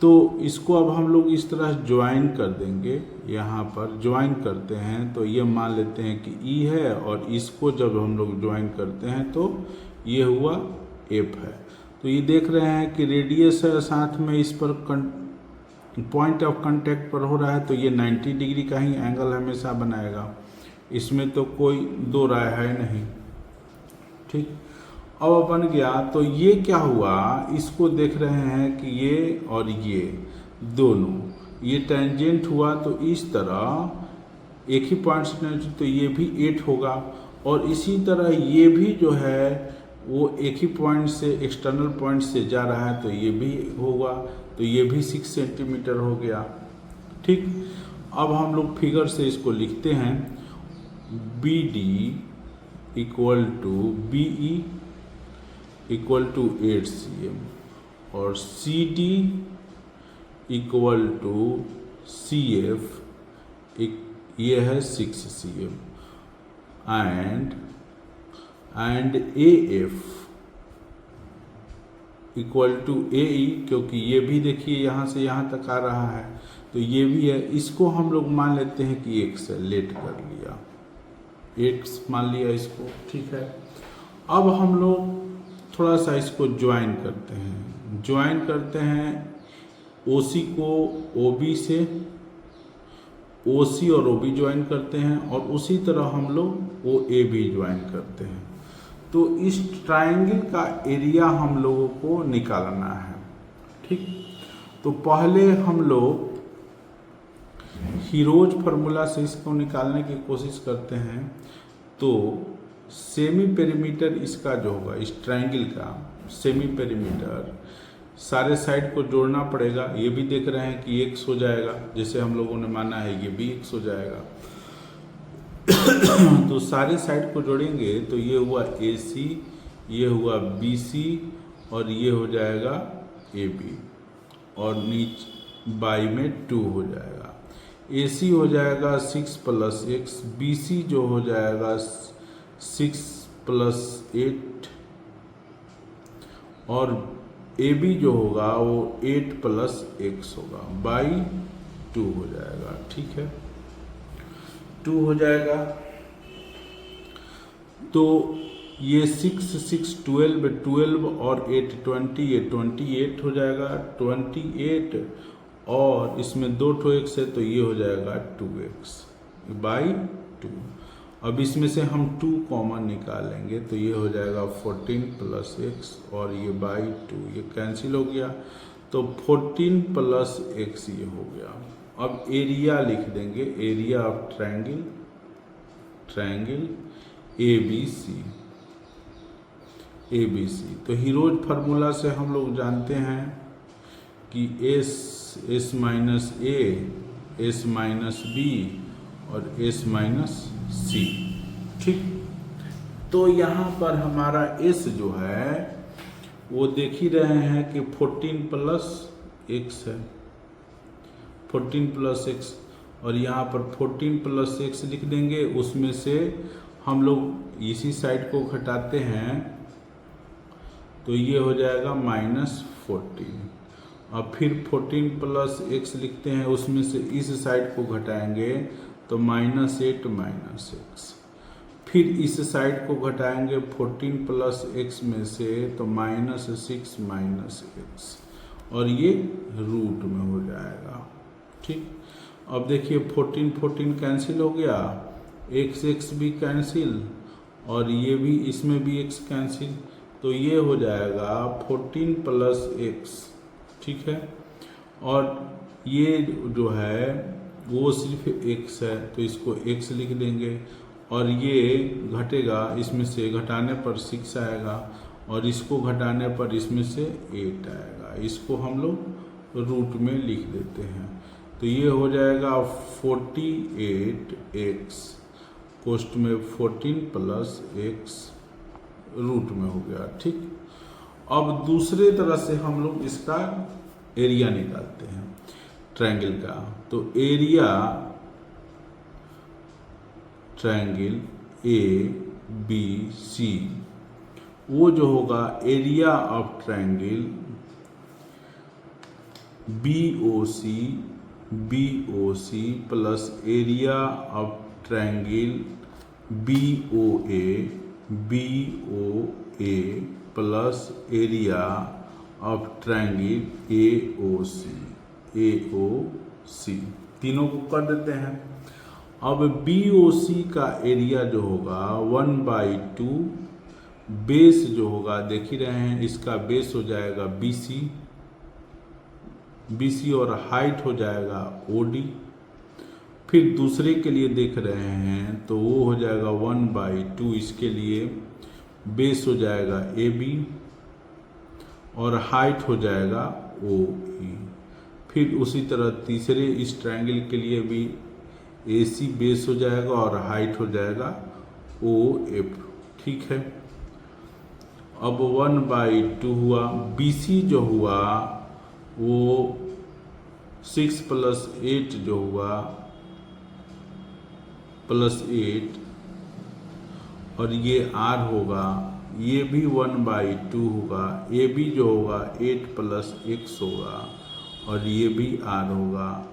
तो इसको अब हम लोग इस तरह ज्वाइन कर देंगे। यहाँ पर ज्वाइन करते हैं तो ये मान लेते हैं कि ई है और इसको जब हम लोग ज्वाइन करते हैं तो ये हुआ एफ है। तो ये देख रहे हैं कि रेडियस है, साथ में इस पर पॉइंट ऑफ कांटेक्ट पर हो रहा है, तो ये 90 डिग्री का ही एंगल हमेशा बनाएगा, इसमें तो कोई दो राय है नहीं। ठीक, अब बन गया। तो ये क्या हुआ, इसको देख रहे हैं कि ये और ये दोनों ये टेंजेंट हुआ, तो इस तरह एक ही पॉइंट से, तो ये भी 8 होगा और इसी तरह ये भी जो है वो एक ही पॉइंट से एक्सटर्नल पॉइंट से जा रहा है, तो ये भी होगा, तो ये भी 6 सेंटीमीटर हो गया। ठीक, अब हम लोग फिगर से इसको लिखते हैं, B D equal to B E equal to 8 cm और C D equal to C F, ये है 6 cm and A F equal to A E, क्योंकि ये भी देखिए यहाँ से यहाँ तक आ रहा है, तो ये भी है। इसको हम लोग मान लेते हैं कि x है, लेट कर लिया, x मान लिया इसको। ठीक है, अब हम लोग थोड़ा सा इसको ज्वाइन करते हैं। ज्वाइन करते हैं OC को OB से, OC और OB ज्वाइन करते हैं और उसी तरह हम लोग OA भी ज्वाइन करते हैं। तो इस ट्रायंगल का एरिया हम लोगों को निकालना है। ठीक, तो पहले हम लोग हीरोज फार्मूला से इसको निकालने की कोशिश करते हैं। तो सेमी पेरीमीटर इसका जो होगा, इस ट्रायंगल का सेमी पेरीमीटर, सारे साइड को जोड़ना पड़ेगा। ये भी देख रहे हैं कि x हो जाएगा, जैसे हम लोगों ने माना है, ये भी x हो जाएगा। तो सारे साइड को जोड़ेंगे तो ये हुआ AC, ये हुआ BC और ये हो जाएगा AB और नीचे बाई में 2 हो जाएगा। AC हो जाएगा 6 + x, BC जो हो जाएगा 6 + 8 और AB जो होगा वो 8 + x होगा, बाई 2 हो जाएगा। ठीक है, 2 हो जाएगा। तो ये 6 6 12 और 8 20, ये 28 हो जाएगा, 28 और इसमें 2 x है तो ये हो जाएगा 2x बाई 2। अब इसमें से हम 2 कॉमन निकालेंगे तो ये हो जाएगा 14 + x और ये बाई 2, ये कैंसिल हो गया, तो 14 + x ये हो गया। अब एरिया लिख देंगे, एरिया ऑफ ट्रायंगल ABC। तो हीरोज फार्मूला से हम लोग जानते हैं कि S - A, S - B और S - C। ठीक, तो यहाँ पर हमारा S जो है वो देख ही रहे हैं कि 14 + x है, 14 + x और यहाँ पर 14 + x लिख देंगे। उसमें से हम लोग इसी साइड को घटाते हैं तो ये हो जाएगा -14। अब फिर 14 + x लिखते हैं, उसमें से इस साइड को घटाएंगे तो -8 -x, फिर इस साइड को घटाएंगे 14 + x में से तो -6 -x और ये रूट में हो जाएगा। ठीक, अब देखिए 14 14 कैंसिल हो गया, x भी कैंसिल और ये भी, इसमें भी x कैंसिल, तो ये हो जाएगा 14 + x। ठीक है, और ये जो है वो सिर्फ x है तो इसको x लिख देंगे और ये घटेगा, इसमें से घटाने पर 6 आएगा और इसको घटाने पर इसमें से 8 आएगा। इसको हम लोग रूट में लिख देते हैं तो ये हो जाएगा 48x कोष्ठ में 14 + x रूट में हो गया। ठीक, अब दूसरे तरह से हम लोग इसका एरिया निकालते हैं ट्रायंगल का। तो area triangle A B C, वो जो होगा area of triangle B O C plus area of triangle B O A plus area of triangle A O C, तीनों को कर देते हैं। अब बी ओ सी का एरिया जो होगा 1/2, बेस जो होगा देख ही रहे हैं, इसका बेस हो जाएगा बी सी और हाइट हो जाएगा ओ डी। फिर दूसरे के लिए देख रहे हैं तो वो हो जाएगा 1/2, इसके लिए बेस हो जाएगा ए बी और हाइट हो जाएगा ओ ई। फिर उसी तरह तीसरे इस ट्रायंगल के लिए भी ए सी बेस हो जाएगा और हाइट हो जाएगा ओ एफ। ठीक है, अब 1/2 हुआ। बी सी जो हुआ वो 6 + 8 जो हुआ +8 और ये r होगा, ये भी 1/2 होगा। ए बी जो होगा 8 + x होगा और ये भी r होगा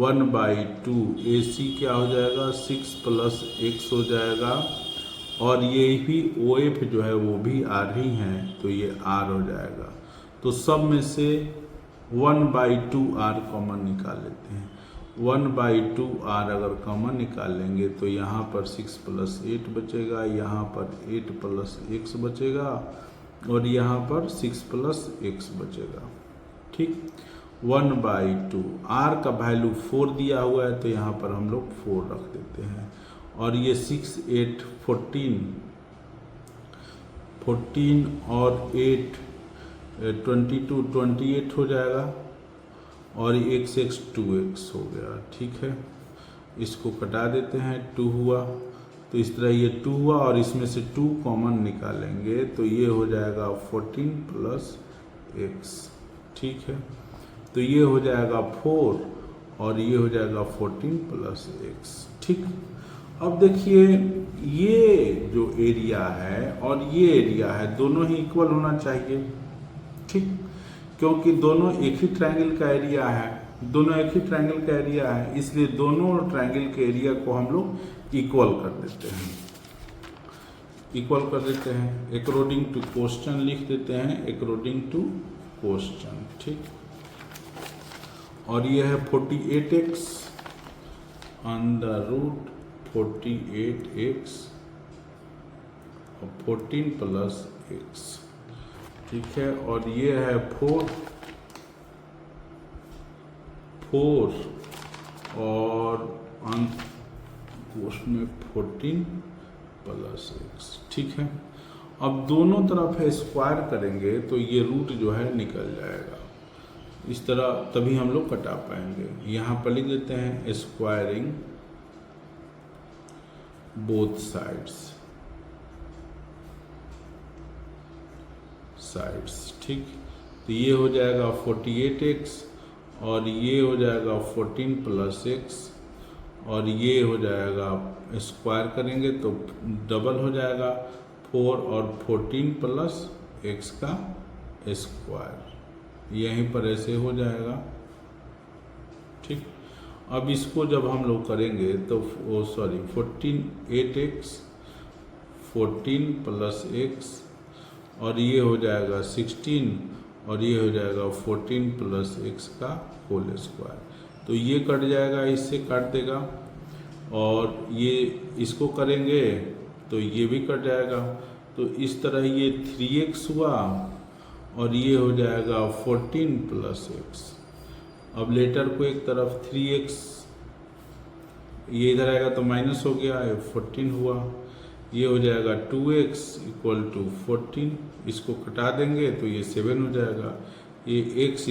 1/2। ए सी क्या हो जाएगा 6 + x हो जाएगा और ये भी ओ एफ जो है वो भी r ही है, तो ये r हो जाएगा। तो सब में से 1/2 r कॉमन निकाल लेते हैं। 1/2 r अगर कॉमन निकाल लेंगे तो यहाँ पर 6 + 8 बचेगा, यहाँ पर 8 + x बचेगा और यहाँ पर 6 + x बचेगा। ठीक, 1/2 r का वैल्यू 4 दिया हुआ है तो यहाँ पर हम लोग 4 रख देते हैं और ये 6 8 14 और 8 22 28 हो जाएगा और x 2x हो गया। ठीक है, इसको कटा देते हैं, 2 हुआ तो इस तरह ये 2 हुआ और इसमें से 2 कॉमन निकालेंगे तो ये हो जाएगा 14 + x। ठीक है, तो ये हो जाएगा 4 और ये हो जाएगा 14 + x। ठीक, अब देखिए ये जो एरिया है और ये एरिया है दोनों ही इक्वल होना चाहिए। ठीक, क्योंकि दोनों एक ही ट्रायंगल का एरिया है, दोनों एक ही ट्रायंगल का एरिया है, इसलिए दोनों ट्रायंगल के एरिया को हम लोग इक्वल कर देते हैं। अकॉर्डिंग टू क्वेश्चन लिख देते हैं, अकॉर्डिंग टू क्वेश्चन। ठीक, और ये है 48x √ 48x और 14 + x। ठीक है, और ये है 4 और उसमें 14 + x। ठीक है, अब दोनों तरफ स्क्वायर करेंगे तो ये रूट जो है निकल जाएगा इस तरह, तभी हम लोग कटा पाएंगे। यहाँ पर लिख देते हैं स्क्वायरिंग बोथ साइड्स। ठीक, तो ये हो जाएगा 48x और ये हो जाएगा 14 + x और ये हो जाएगा, स्क्वायर करेंगे तो डबल हो जाएगा 4 और 14 + x का स्क्वायर, यहीं पर ऐसे हो जाएगा। ठीक, अब इसको जब हम लोग करेंगे तो 8x 14 + x और ये हो जाएगा 16 और ये हो जाएगा 14 + x का होल स्क्वायर। तो ये कट जाएगा, इससे काट देगा और ये इसको करेंगे तो ये भी कट जाएगा। तो इस तरह ये 3x हुआ और ये हो जाएगा 14 + x। अब लेटर को एक तरफ 3x ये इधर आएगा तो माइनस हो गया, 14 हुआ। ये हो जाएगा 2x = 14, इसको कटा देंगे तो ये 7 हो जाएगा। ये x =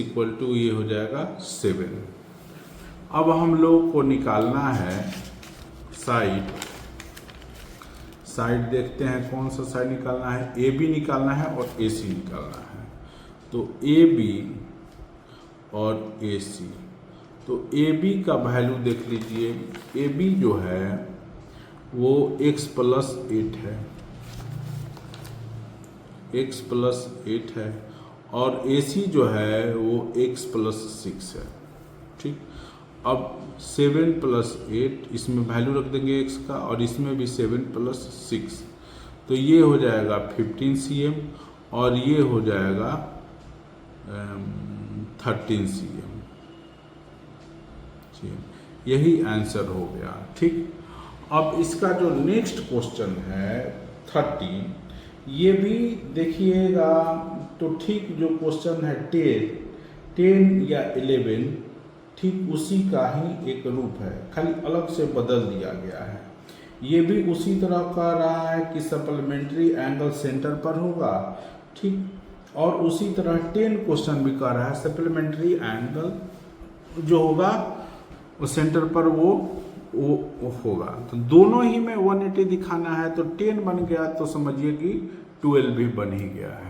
ये हो जाएगा 7। अब हम लोग को निकालना है साइड देखते हैं कौन सा साइड निकालना है। ए बी निकालना है और ए सी निकालना है। तो ए बी और ए सी। तो ए बी का वैल्यू देख लीजिए, ए बी जो है वो x+8 है, x+8 है, और ए सी जो है वो x+6 है। ठीक, अब 7+8 इसमें वैल्यू रख देंगे x का, और इसमें भी 7+6, तो ये हो जाएगा 15 cm और ये हो जाएगा 13 cm। यही आंसर हो गया। ठीक, अब इसका जो नेक्स्ट क्वेश्चन है 13, ये भी देखिएगा। तो ठीक जो क्वेश्चन है 10 या 11, ठीक उसी का ही एक रूप है, खाली अलग से बदल दिया गया है। ये भी उसी तरह कह रहा है कि सप्लीमेंट्री एंगल सेंटर पर होगा। ठीक, और उसी तरह 10 क्वेश्चन भी कह रहा है सप्लीमेंट्री एंगल जो होगा वो सेंटर पर वो होगा। तो दोनों ही में 180 दिखाना है, तो 10 बन गया तो समझिए कि 12 भी बन ही गया है।